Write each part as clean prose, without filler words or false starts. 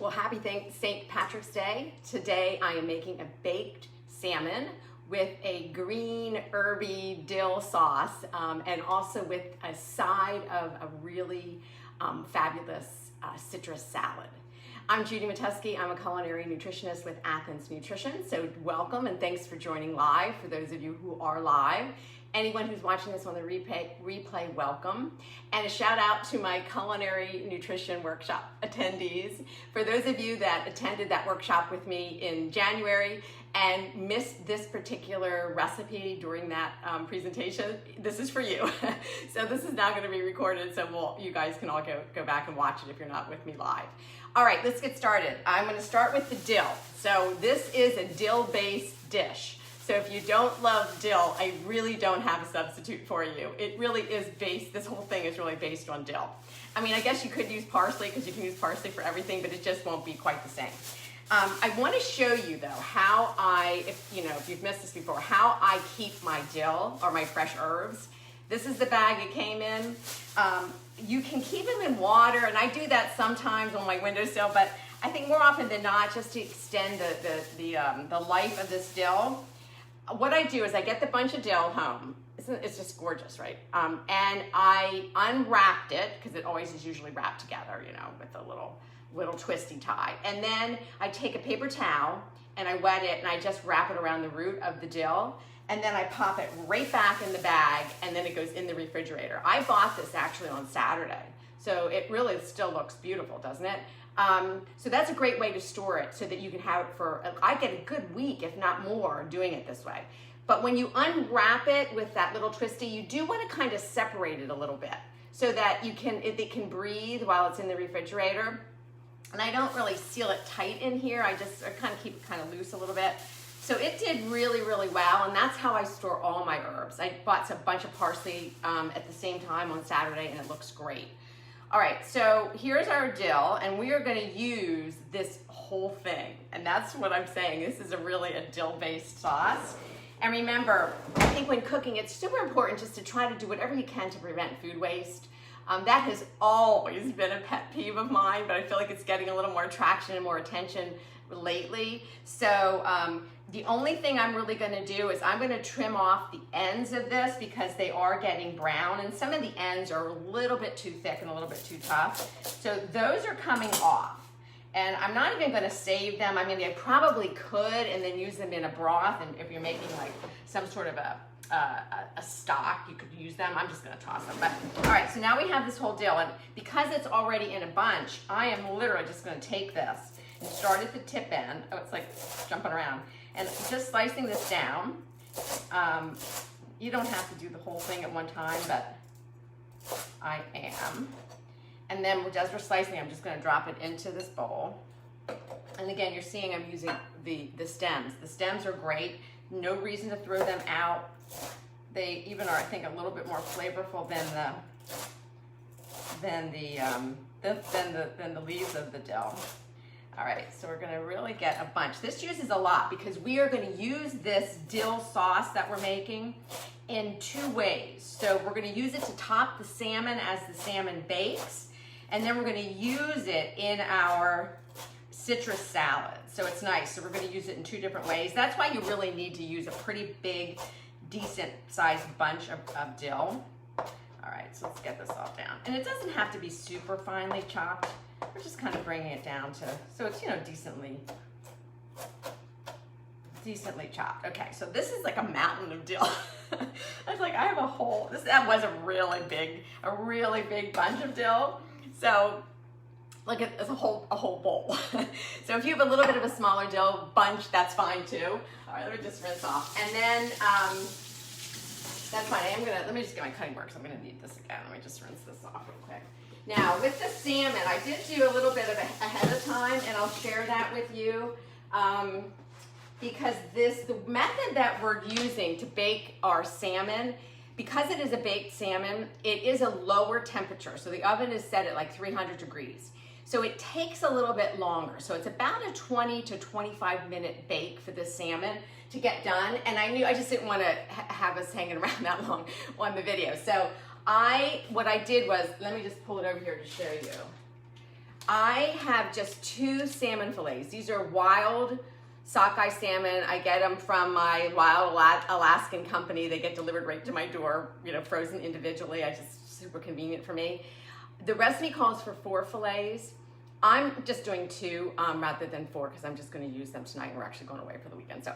Well, happy St. Patrick's Day. Today I am making a baked salmon with a green herby dill sauce and also with a side of a really fabulous citrus salad. I'm Judy Matesky. I'm a culinary nutritionist with Athens Nutrition. So welcome and thanks for joining live. For those of you who are live, anyone who's watching this on the replay, welcome. And a shout out to my culinary nutrition workshop attendees. For those of you that attended that workshop with me in January and missed this particular recipe during that presentation, this is for you. So this is now going to be recorded, so you guys can all go back and watch it if you're not with me live. All right, let's get started. I'm going to start with the dill. So this is a dill-based dish. So if you don't love dill, I really don't have a substitute for you. It really is based, this whole thing is really based on dill. I mean, I guess you could use parsley because you can use parsley for everything, but it just won't be quite the same. I want to show you though how if you've missed this before, how I keep my dill or my fresh herbs. This is the bag it came in. You can keep them in water, and I do that sometimes on my windowsill, but I think more often than not, just to extend the life of this dill, what I do is I get the bunch of dill home. It's just gorgeous, right? And I unwrapped it, because it always is usually wrapped together, with a little twisty tie. And then I take a paper towel and I wet it and I just wrap it around the root of the dill. And then I pop it right back in the bag and then it goes in the refrigerator. I bought this actually on Saturday. So it really still looks beautiful, doesn't it? So that's a great way to store it so that you can have it for, I get a good week, if not more, doing it this way. But when you unwrap it with that little twisty, you do want to kind of separate it a little bit so that it can breathe while it's in the refrigerator. And I don't really seal it tight in here. I kind of keep it kind of loose a little bit. So it did really, really well, and that's how I store all my herbs. I bought a bunch of parsley at the same time on Saturday, and it looks great. All right, so here's our dill, and we are gonna use this whole thing. And that's what I'm saying. This is really a dill-based sauce. And remember, I think when cooking, it's super important just to try to do whatever you can to prevent food waste. That has always been a pet peeve of mine, but I feel like it's getting a little more traction and more attention lately. So the only thing I'm really gonna do is I'm gonna trim off the ends of this because they are getting brown, and some of the ends are a little bit too thick and a little bit too tough. So those are coming off. And I'm not even gonna save them. I mean, I probably could and then use them in a broth, and if you're making like some sort of a stock, you could use them. I'm just gonna toss them. But all right, so now we have this whole dill, and because it's already in a bunch, I am literally just gonna take this and start at the tip end. Oh, it's like jumping around. And just slicing this down. You don't have to do the whole thing at one time, but I am. And then as we're slicing, I'm just gonna drop it into this bowl. And again, you're seeing I'm using the stems. The stems are great. No reason to throw them out. They even are, I think, a little bit more flavorful than the leaves of the dill. All right, so we're gonna really get a bunch. This uses a lot because we are gonna use this dill sauce that we're making in two ways. So we're gonna use it to top the salmon as the salmon bakes, and then we're gonna use it in our citrus salad. So it's nice. So we're gonna use it in two different ways. That's why you really need to use a pretty big, decent sized bunch of dill. All right, so let's get this all down. And it doesn't have to be super finely chopped. We're just kind of bringing it down to, so it's, decently chopped. Okay, so this is like a mountain of dill. I was like, I have that was a really big bunch of dill. So look at it's a whole bowl. So if you have a little bit of a smaller dill bunch, that's fine too. All right, let me just rinse off. And then, that's fine. Let me just get my cutting board because I'm gonna need this again. Let me just rinse this off real quick. Now, with the salmon, I did do a little bit of ahead of time, and I'll share that with you because the method that we're using to bake our salmon, because it is a baked salmon, it is a lower temperature. So the oven is set at like 300 degrees. So it takes a little bit longer. So it's about a 20 to 25 minute bake for the salmon to get done. And I just didn't want to have us hanging around that long on the video. So what I did was, let me just pull it over here to show you. I have just 2 salmon fillets. These are wild sockeye salmon. I get them from my wild Alaskan company. They get delivered right to my door, you know, frozen individually. Super convenient for me. The recipe calls for 4 fillets. I'm just doing 2 rather than 4 because I'm just going to use them tonight, and we're actually going away for the weekend.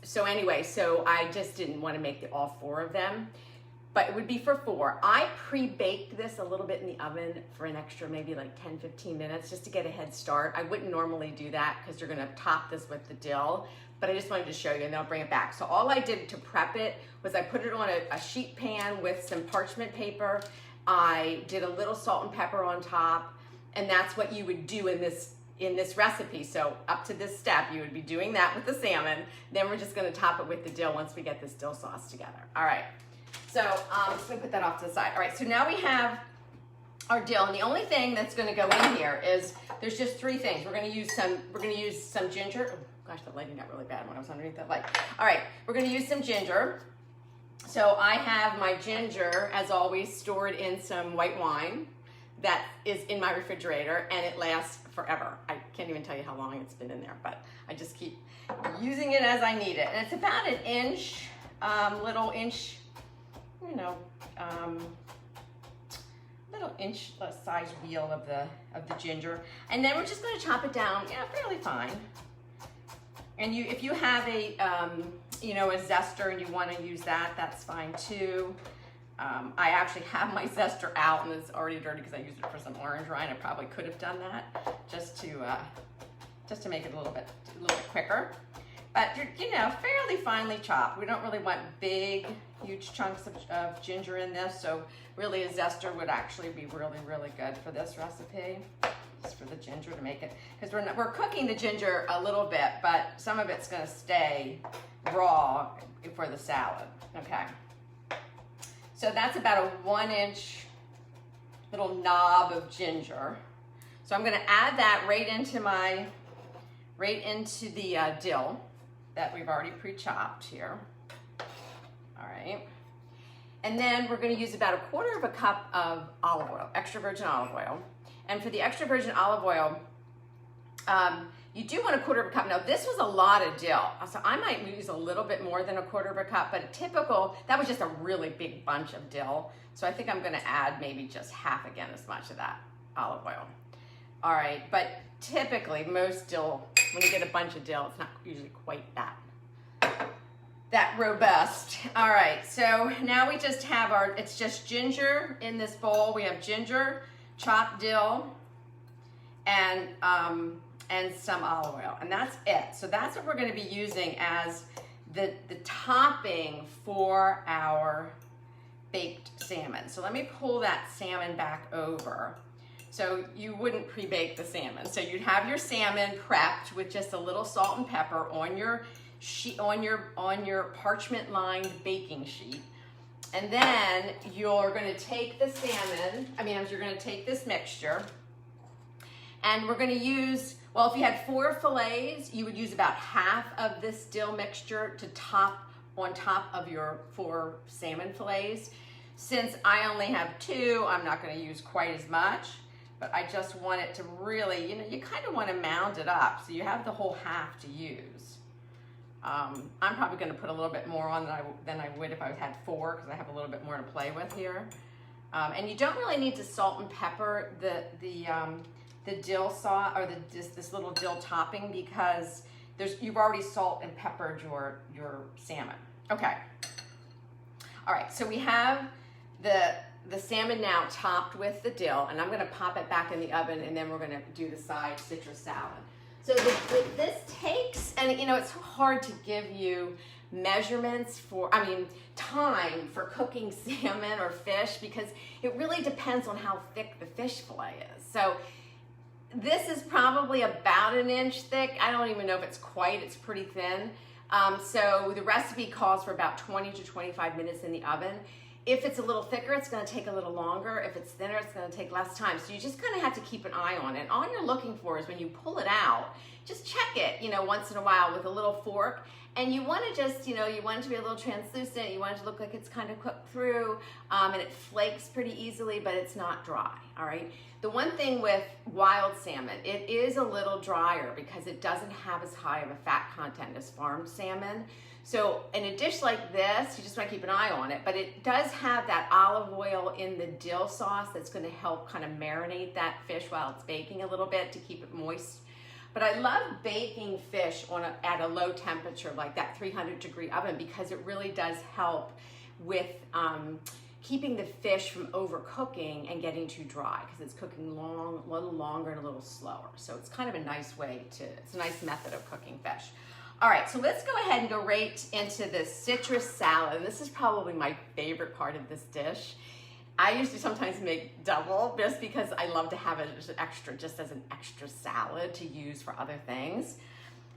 So anyway, I just didn't want to make all 4 of them, but it would be for 4. I pre-baked this a little bit in the oven for an extra maybe like 10-15 minutes just to get a head start. I wouldn't normally do that because you're going to top this with the dill, but I just wanted to show you, and then I'll bring it back. So all I did to prep it was I put it on a sheet pan with some parchment paper. I did a little salt and pepper on top, and that's what you would do in this recipe. So up to this step, you would be doing that with the salmon. Then we're just gonna top it with the dill once we get this dill sauce together. All right, so I'm just gonna put that off to the side. All right, so now we have our dill, and the only thing that's gonna go in here is, there's just 3 things. We're gonna use some ginger. Oh gosh, the lighting got really bad when I was underneath that light. All right, we're gonna use some ginger. So I have my ginger, as always, stored in some white wine that is in my refrigerator, and it lasts forever. I can't even tell you how long it's been in there, but I just keep using it as I need it. And it's about an inch, little inch, you know, little inch size wheel of the ginger. And then we're just gonna chop it down, fairly fine. And if you have a, you know, a zester and you want to use that, that's fine too. I actually have my zester out and it's already dirty because I used it for some orange rind. I probably could have done that just to make it a little bit quicker. But you know, fairly finely chopped. We don't really want big, huge chunks of ginger in this, so really a zester would actually be really, really good for this recipe. Just for the ginger to make it, because we're cooking the ginger a little bit, but some of it's going to stay raw for the salad. Okay, so that's about a 1-inch little knob of ginger. So I'm going to add that right into the dill that we've already pre-chopped here. All right, and then we're going to use about 1/4 cup of olive oil, extra virgin olive oil. And for the extra virgin olive oil, you do want 1/4 cup. Now this was a lot of dill, so I might use a little bit more than 1/4 cup, but that was just a really big bunch of dill. So I think I'm gonna add maybe just half again as much of that olive oil. All right, but typically most dill, when you get a bunch of dill, it's not usually quite that robust. All right, so now we just have it's just ginger in this bowl. We have ginger, chopped dill, and some olive oil, and that's it. So that's what we're going to be using as the topping for our baked salmon. So let me pull that salmon back over. So you wouldn't pre-bake the salmon. So you'd have your salmon prepped with just a little salt and pepper on your parchment-lined baking sheet. And then you're going to take the salmon, you're going to take this mixture, and we're going to use, well, if you had 4 fillets, you would use about half of this dill mixture to top on top of your 4 salmon fillets. Since I only have 2, I'm not going to use quite as much, but I just want it to really, you kind of want to mound it up so you have the whole half to use. I'm probably going to put a little bit more on than I would if I had 4, because I have a little bit more to play with here. And you don't really need to salt and pepper the dill sauce, or this little dill topping, because you've already salt and peppered your salmon. Okay. All right, so we have the salmon now topped with the dill, and I'm going to pop it back in the oven, and then we're going to do the side citrus salad. So this takes, and it's hard to give you measurements time for cooking salmon or fish, because it really depends on how thick the fish fillet is. So this is probably about 1 inch thick. I don't even know if it's pretty thin. So the recipe calls for about 20 to 25 minutes in the oven. If it's a little thicker, it's going to take a little longer. If it's thinner, it's going to take less time. So you just kind of have to keep an eye on it. All you're looking for is when you pull it out, just check it, once in a while with a little fork, And you want to just, you want it to be a little translucent. You want it to look like it's kind of cooked through, and it flakes pretty easily, but it's not dry, all right? The one thing with wild salmon, it is a little drier because it doesn't have as high of a fat content as farmed salmon. So in a dish like this, you just want to keep an eye on it, but it does have that olive oil in the dill sauce that's going to help kind of marinate that fish while it's baking a little bit to keep it moist. But I love baking fish at a low temperature, like that 300-degree oven, because it really does help with keeping the fish from overcooking and getting too dry, because it's cooking a little longer and a little slower. So it's kind of a nice it's a nice method of cooking fish. All right, so let's go ahead and go right into the citrus salad. And this is probably my favorite part of this dish. I usually sometimes make double just because I love to have it as an extra salad to use for other things.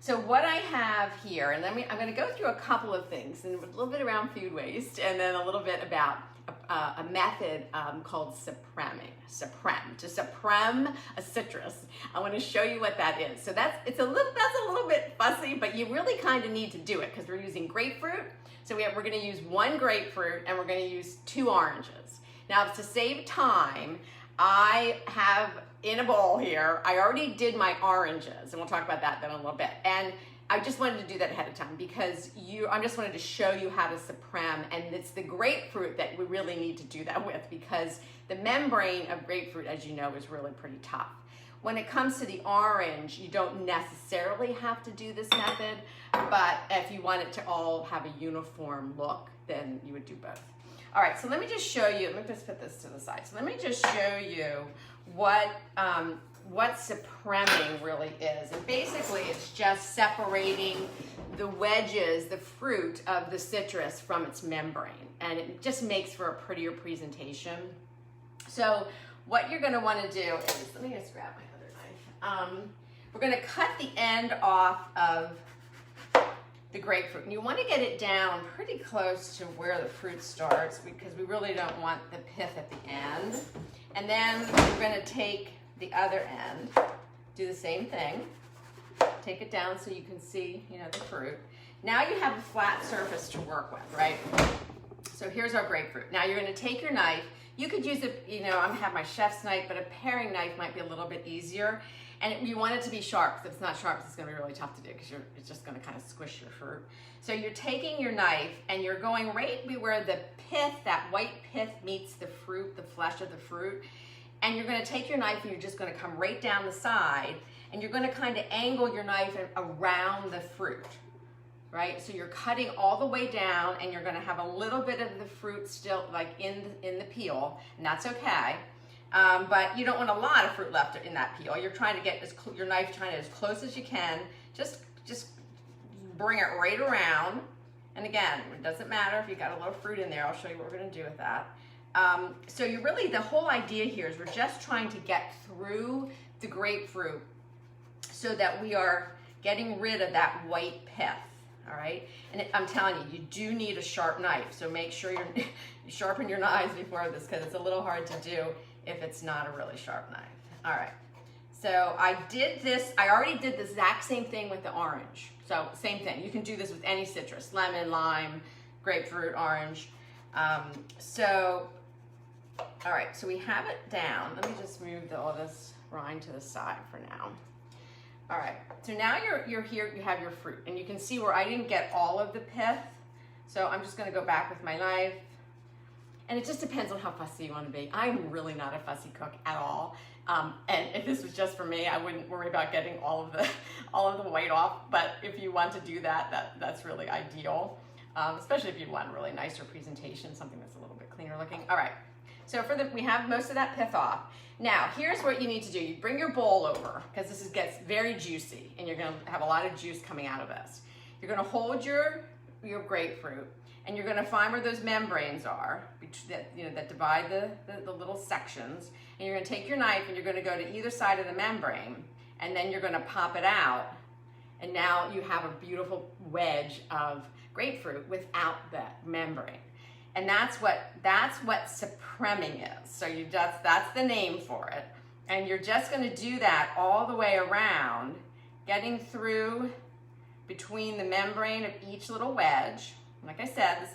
So what I have here, and I'm going to go through a couple of things, and a little bit around food waste, and then a little bit about a method called supreme, to supreme a citrus. I want to show you what that is. So that's a little bit fussy, but you really kind of need to do it because we're using grapefruit. So we're going to use 1 grapefruit and we're going to use 2 oranges. Now, to save time, I have in a bowl here, I already did my oranges, and we'll talk about that then in a little bit. And I just wanted to do that ahead of time because I just wanted to show you how to supreme, and it's the grapefruit that we really need to do that with because the membrane of grapefruit, as you know, is really pretty tough. When it comes to the orange, you don't necessarily have to do this method, but if you want it to all have a uniform look, then you would do both. All right, so let me just show you, let me just put this to the side. So let me just show you what supreming really is. And basically it's just separating the wedges, the fruit of the citrus from its membrane. And it just makes for a prettier presentation. So what you're gonna wanna do is, let me just grab my other knife. We're gonna cut the end off of the grapefruit, and you want to get it down pretty close to where the fruit starts because we really don't want the pith at the end. And then we're going to take the other end, do the same thing, take it down so you can see, the fruit. Now you have a flat surface to work with, right? So here's our grapefruit. Now you're going to take your knife. You could use I have my chef's knife, but a paring knife might be a little bit easier. And you want it to be sharp, because if it's not sharp, it's going to be really tough to do because it's just going to kind of squish your fruit. So you're taking your knife and you're going right where the pith, that white pith meets the fruit, the flesh of the fruit. And you're going to take your knife and you're just going to come right down the side and you're going to kind of angle your knife around the fruit, right? So you're cutting all the way down and you're going to have a little bit of the fruit still like in the peel, and that's okay. But you don't want a lot of fruit left in that peel. You're trying to get your knife trying to as close as you can. Just bring it right around. And again, it doesn't matter if you got a little fruit in there. I'll show you what we're going to do with that. So the whole idea here is we're just trying to get through the grapefruit so that we are getting rid of that white pith. All right, and I'm telling you, you do need a sharp knife. So make sure you sharpen your knives before this because it's a little hard to do if it's not a really sharp knife. All right, so I already did the exact same thing with the orange. So same thing, you can do this with any citrus, lemon, lime, grapefruit, orange. All right, so we have it down. Let me just move all this rind to the side for now. All right, so now you're here, you have your fruit, and you can see where I didn't get all of the pith. So I'm just gonna go back with my knife. And it just depends on how fussy you want to be. I'm really not a fussy cook at all. And if this was just for me, I wouldn't worry about getting all of the white off. But if you want to do that's really ideal, especially if you want a really nicer presentation, something that's a little bit cleaner looking. All right, so we have most of that pith off. Now, here's what you need to do. You bring your bowl over, because this gets very juicy, and you're gonna have a lot of juice coming out of this. You're gonna hold your grapefruit, and you're gonna find where those membranes are, that divide the little sections, and you're gonna take your knife and you're gonna go to either side of the membrane, and then you're gonna pop it out, and now you have a beautiful wedge of grapefruit without that membrane. And that's what supreming is. So that's the name for it. And you're just gonna do that all the way around, getting through between the membrane of each little wedge. Like I said,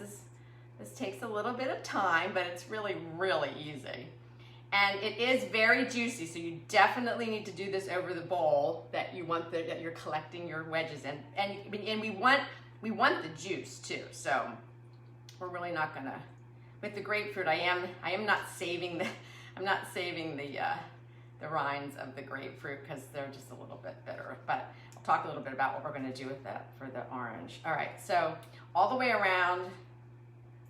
this takes a little bit of time, but it's really, really easy. And it is very juicy, so you definitely need to do this over the bowl that that you're collecting your wedges in. And we want the juice too. So we're really not gonna, with the grapefruit, I am not saving the rinds of the grapefruit because they're just a little bit bitter. But I'll talk a little bit about what we're gonna do with that for the orange. All right, so all the way around.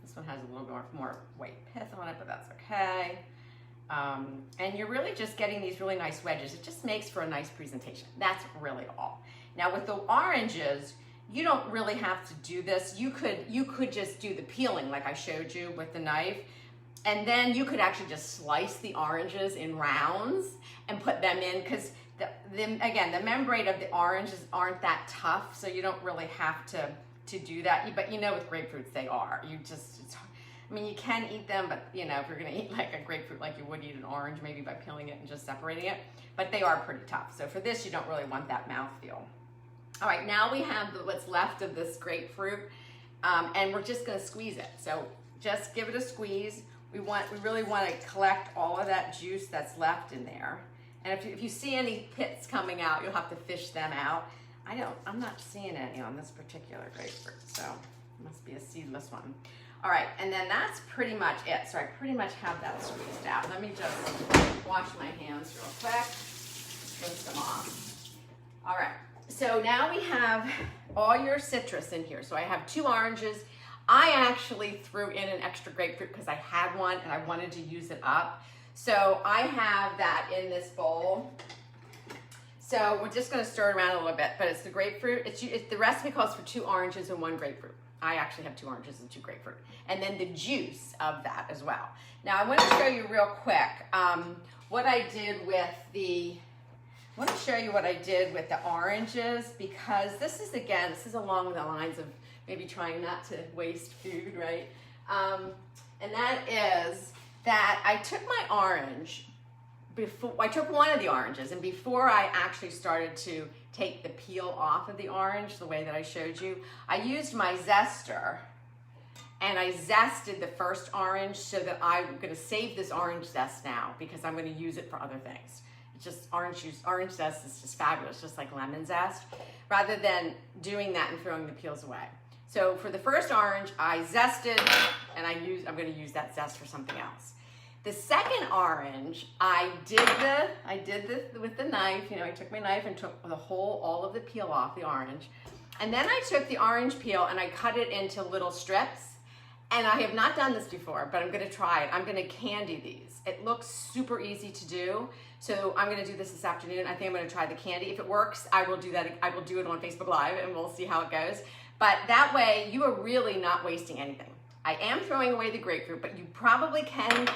This one has a little more white pith on it, but that's okay. And you're really just getting these really nice wedges. It just makes for a nice presentation. That's really all. Now with the oranges, you don't really have to do this. You could just do the peeling like I showed you with the knife. And then you could actually just slice the oranges in rounds and put them in, because again, the membrane of the oranges aren't that tough, so you don't really have to do that. But you know, with grapefruits, they are. I mean, you can eat them, but you know, if you're gonna eat like a grapefruit like you would eat an orange, maybe by peeling it and just separating it, but they are pretty tough. So for this, you don't really want that mouthfeel. All right, now we have what's left of this grapefruit, and we're just gonna squeeze it. So just give it a squeeze. We really want to collect all of that juice that's left in there. And if you see any pits coming out, you'll have to fish them out. I'm not seeing any on this particular grapefruit, so it must be a seedless one. All right, and then that's pretty much it. So I pretty much have that squeezed out. Let me just wash my hands real quick, rinse them off. All right, so now we have all your citrus in here. So I have 2 oranges. I actually threw in an extra grapefruit because I had one and I wanted to use it up. So I have that in this bowl. So we're just gonna stir it around a little bit, but it's the grapefruit. The recipe calls for 2 oranges and 1 grapefruit. I actually have 2 oranges and 2 grapefruit. And then the juice of that as well. Now I want to show you real quick what I did with the oranges, because this is along the lines of maybe trying not to waste food, right? And that is that I took my orange, I took one of the oranges, and before I actually started to take the peel off of the orange, the way that I showed you, I used my zester, and I zested the first orange so that I'm gonna save this orange zest now because I'm gonna use it for other things. It's just orange zest is just fabulous, just like lemon zest, rather than doing that and throwing the peels away. So for the first orange, I zested, and I'm gonna use that zest for something else. The second orange, I did this with the knife. You know, I took my knife and took all of the peel off the orange. And then I took the orange peel and I cut it into little strips. And I have not done this before, but I'm gonna try it. I'm gonna candy these. It looks super easy to do. So I'm gonna do this afternoon. I think I'm gonna try the candy. If it works, I will do that. I will do it on Facebook Live and we'll see how it goes. But that way, you are really not wasting anything. I am throwing away the grapefruit, but you probably can,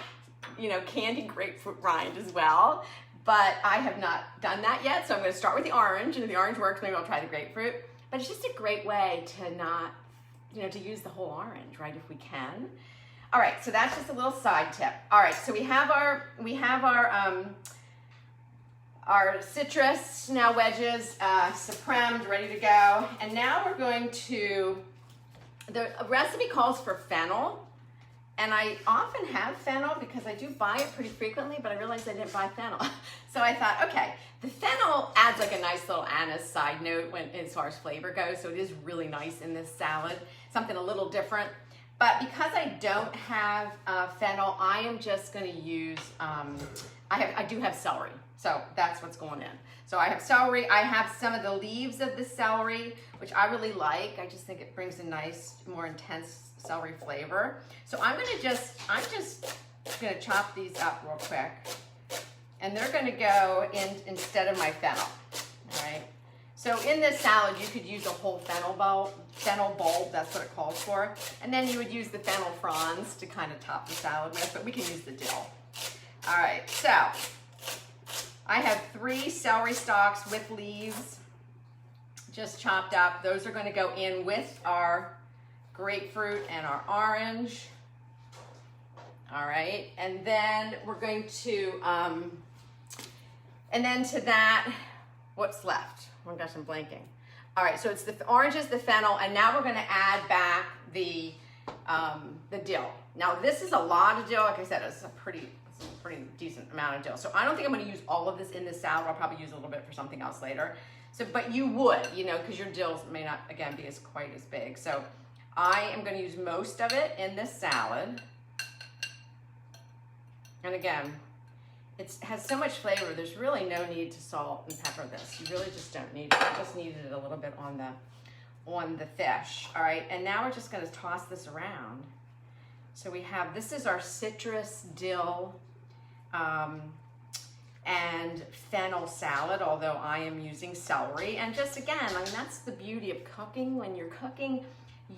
you know, candy grapefruit rind as well. But I have not done that yet, so I'm gonna start with the orange, and if the orange works, maybe I'll try the grapefruit. But it's just a great way to not, you know, to use the whole orange, right, if we can. All right, so that's just a little side tip. All right, so we have our citrus now wedges supremed, ready to go. And now we're going to, the recipe calls for fennel. And I often have fennel because I do buy it pretty frequently, but I realized I didn't buy fennel. So I thought, okay, the fennel adds like a nice little anise side note as far as flavor goes. So it is really nice in this salad, something a little different. But because I don't have fennel, I am just gonna use, I do have celery. So that's what's going in. So I have celery. I have some of the leaves of the celery, which I really like. I just think it brings a nice, more intense celery flavor. So I'm just gonna chop these up real quick. And they're gonna go in instead of my fennel, all right? So in this salad, you could use a whole fennel bulb, that's what it calls for. And then you would use the fennel fronds to kind of top the salad with, but we can use the dill. All right, so I have 3 celery stalks with leaves just chopped up. Those are gonna go in with our grapefruit and our orange. All right, and then we're going to, and then to that, what's left? Oh my gosh, I'm blanking. All right, so it's the oranges, the fennel, and now we're gonna add back the dill. Now this is a lot of dill. Like I said, it's a pretty decent amount of dill. So I don't think I'm gonna use all of this in this salad. I'll probably use a little bit for something else later. So, but you would, you know, because your dills may not, again, be as quite as big. So I am gonna use most of it in this salad. And again, it has so much flavor, there's really no need to salt and pepper this. You really just don't need it. I just needed it a little bit on the fish. All right, and now we're just gonna toss this around. So we have, this is our citrus dill and fennel salad, although I am using celery. And just again, I mean, that's the beauty of cooking. When you're cooking,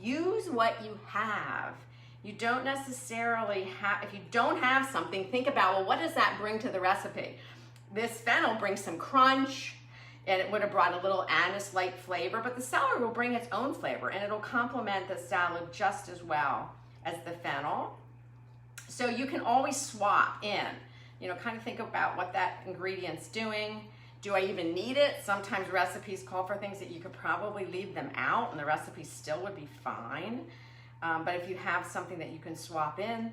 use what you have. You don't necessarily have, if you don't have something, think about, well, what does that bring to the recipe? This fennel brings some crunch, and it would have brought a little anise-like flavor, but the celery will bring its own flavor, and it'll complement the salad just as well as the fennel. So you can always swap in, you know, kind of think about what that ingredient's doing. Do I even need it? Sometimes recipes call for things that you could probably leave them out, and the recipe still would be fine. But if you have something that you can swap in,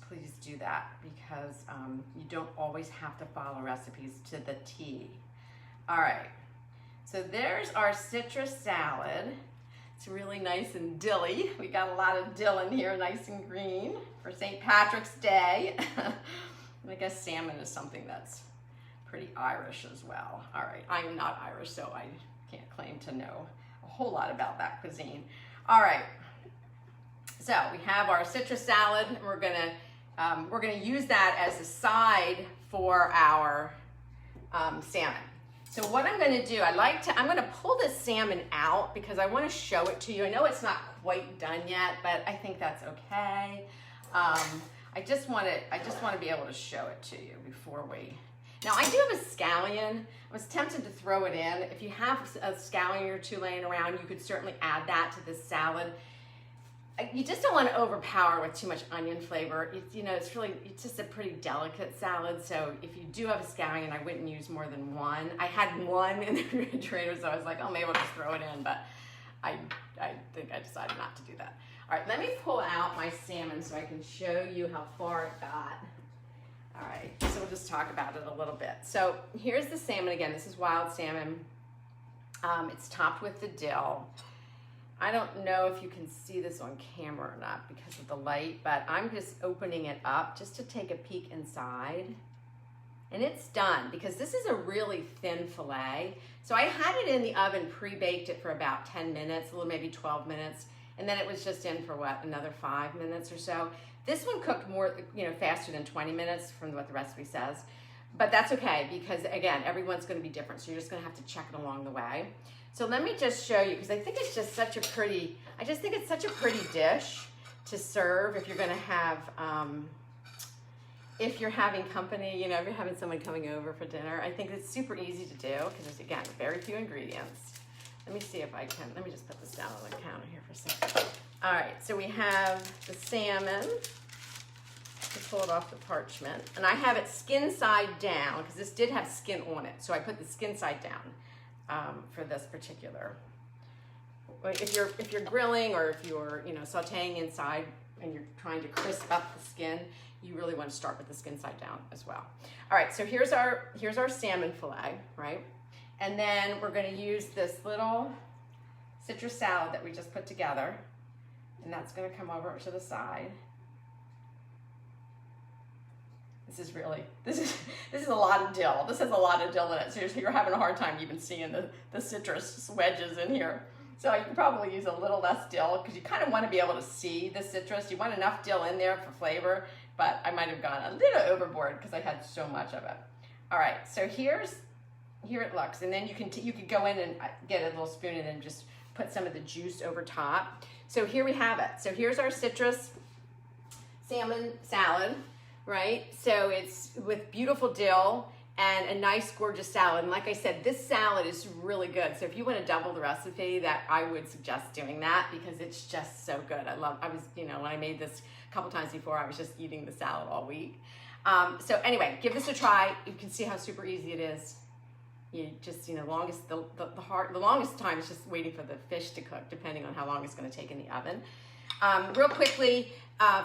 please do that, because you don't always have to follow recipes to the T. All right, so there's our citrus salad. It's really nice and dilly. We got a lot of dill in here, nice and green for St. Patrick's Day. I guess salmon is something that's pretty Irish as well. All right, I'm not Irish, so I can't claim to know a whole lot about that cuisine. All right. So we have our citrus salad. We're gonna use that as a side for our salmon. So what I'm gonna do, I'm gonna pull this salmon out because I wanna show it to you. I know it's not quite done yet, but I think that's okay. I just wanna be able to show it to you before we. Now I do have a scallion. I was tempted to throw it in. If you have a scallion or two laying around, you could certainly add that to this salad. You just don't want to overpower with too much onion flavor. It's just a pretty delicate salad. So if you do have a scallion, I wouldn't use more than one. I had one in the refrigerator, so I was like, oh, maybe I'll just throw it in. But I think I decided not to do that. All right, let me pull out my salmon so I can show you how far it got. All right, so we'll just talk about it a little bit. So here's the salmon again. This is wild salmon. It's topped with the dill. I don't know if you can see this on camera or not because of the light, but I'm just opening it up just to take a peek inside. And it's done because this is a really thin fillet. So I had it in the oven, pre-baked it for about 10 minutes, a little maybe 12 minutes. And then it was just in for what, another 5 minutes or so. This one cooked more, faster than 20 minutes from what the recipe says. But that's okay because again, everyone's gonna be different. So you're just gonna have to check it along the way. So let me just show you, because I think it's just such a pretty, dish to serve if you're gonna have, if you're having company, if you're having someone coming over for dinner. I think it's super easy to do, because there's, again, very few ingredients. Let me see if I can, let me just put this down on the counter here for a second. All right, so we have the salmon. Let's pull it off the parchment. And I have it skin side down, because this did have skin on it. So I put the skin side down. For this particular, if you're grilling or if you're sauteing inside and you're trying to crisp up the skin, you really want to start with the skin side down as well. All right, so here's our salmon fillet, right? And then we're going to use this little citrus salad that we just put together, and that's going to come over to the side. This is a lot of dill. This has a lot of dill in it. So you're having a hard time even seeing the citrus wedges in here. So you can probably use a little less dill because you kind of want to be able to see the citrus. You want enough dill in there for flavor, but I might have gone a little overboard because I had so much of it. All right, so here it looks, and then you could go in and get a little spoon and then just put some of the juice over top. So here we have it. So here's our citrus salmon salad. Right? So it's with beautiful dill and a nice, gorgeous salad. And like I said, this salad is really good. So if you want to double the recipe, I would suggest doing that because it's just so good. When I made this a couple times before, I was just eating the salad all week. So anyway, give this a try. You can see how super easy it is. You just, the longest time is just waiting for the fish to cook, depending on how long it's going to take in the oven. Real quickly,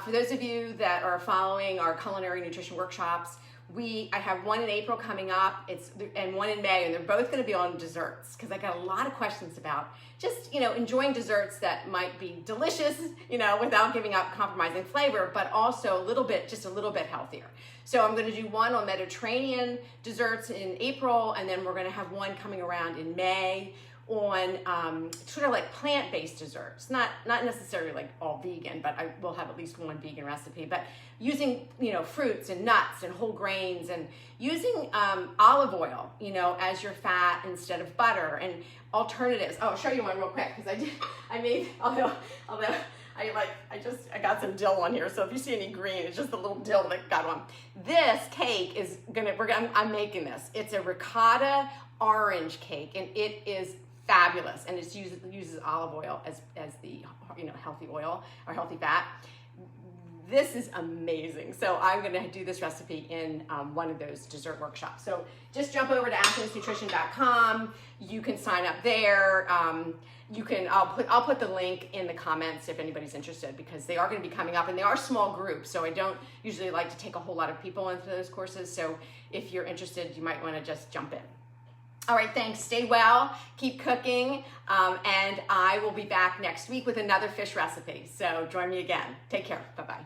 for those of you that are following our culinary nutrition workshops, I have one in April coming up, and one in May, and they're both going to be on desserts, because I got a lot of questions about just, enjoying desserts that might be delicious, without giving up compromising flavor, but also just a little bit healthier. So I'm going to do one on Mediterranean desserts in April, and then we're going to have one coming around in May on sort of like plant-based desserts, not necessarily like all vegan, but I will have at least one vegan recipe, but using fruits and nuts and whole grains, and using olive oil as your fat instead of butter, and alternatives. Oh, I'll show you one real quick, because I got some dill on here, so if you see any green, it's just a little dill that got on. This cake is I'm making this. It's a ricotta orange cake, and it is fabulous, and it uses olive oil as the healthy oil or healthy fat. This is amazing. So I'm going to do this recipe in one of those dessert workshops. So just jump over to athensnutrition.com. You can sign up there. I'll put the link in the comments if anybody's interested, because they are going to be coming up, and they are small groups. So I don't usually like to take a whole lot of people into those courses. So if you're interested, you might want to just jump in. All right, thanks. Stay well, keep cooking, and I will be back next week with another fish recipe. So join me again. Take care. Bye-bye.